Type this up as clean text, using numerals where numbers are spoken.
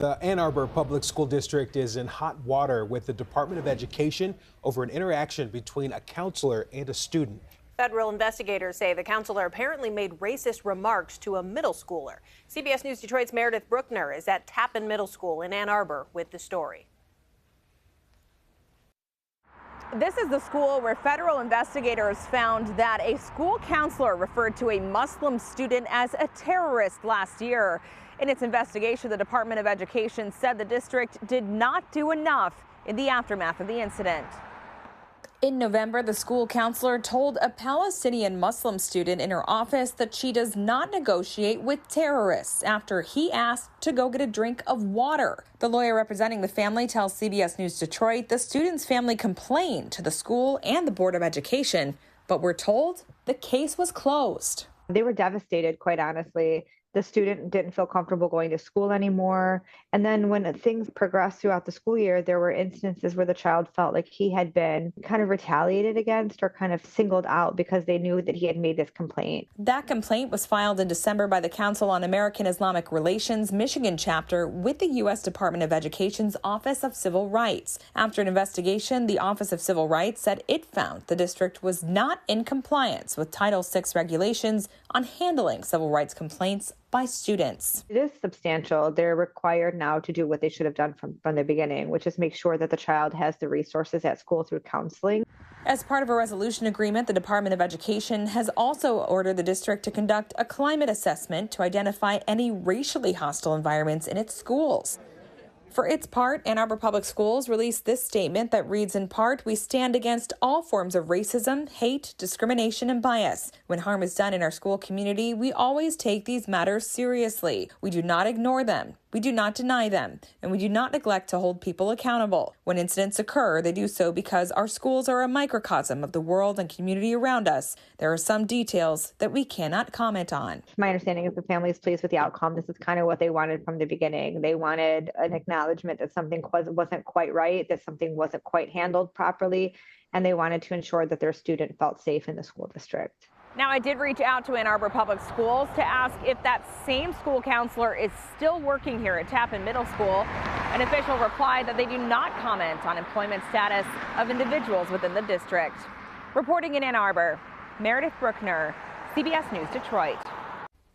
The Ann Arbor Public School District is in hot water with the Department of Education over an interaction between a counselor and a student. Federal investigators say the counselor apparently made racist remarks to a middle schooler. CBS News Detroit's Meredith Bruckner is at Tappan Middle School in Ann Arbor with the story. This is the school where federal investigators found that a school counselor referred to a Muslim student as a terrorist last year. In its investigation, the Department of Education said the district did not do enough in the aftermath of the incident. In November, the school counselor told a Palestinian Muslim student in her office that she does not negotiate with terrorists after he asked to go get a drink of water. The lawyer representing the family tells CBS News Detroit the student's family complained to the school and the Board of Education, but we're told the case was closed. They were devastated, quite honestly. The student didn't feel comfortable going to school anymore. And then when things progressed throughout the school year, there were instances where the child felt like he had been kind of retaliated against or kind of singled out because they knew that he had made this complaint. That complaint was filed in December by the Council on American Islamic Relations Michigan chapter with the U.S. Department of Education's Office of Civil Rights. After an investigation, the Office of Civil Rights said it found the district was not in compliance with Title VI regulations on handling civil rights complaints by students. It is substantial. They're required now to do what they should have done from the beginning, which is make sure that the child has the resources at school through counseling. As part of a resolution agreement, the Department of Education has also ordered the district to conduct a climate assessment to identify any racially hostile environments in its schools. For its part, Ann Arbor Public Schools released this statement that reads in part, "We stand against all forms of racism, hate, discrimination, and bias. When harm is done in our school community, we always take these matters seriously. We do not ignore them. We do not deny them, and we do not neglect to hold people accountable. When incidents occur, they do so because our schools are a microcosm of the world and community around us. There are some details that we cannot comment on." My understanding is the family is pleased with the outcome. This is kind of what they wanted from the beginning. They wanted an acknowledgement that something wasn't quite right, that something wasn't quite handled properly, and they wanted to ensure that their student felt safe in the school district. Now, I did reach out to Ann Arbor Public Schools to ask if that same school counselor is still working here at Tappan Middle School. An official replied that they do not comment on employment status of individuals within the district. Reporting in Ann Arbor, Meredith Bruckner, CBS News Detroit.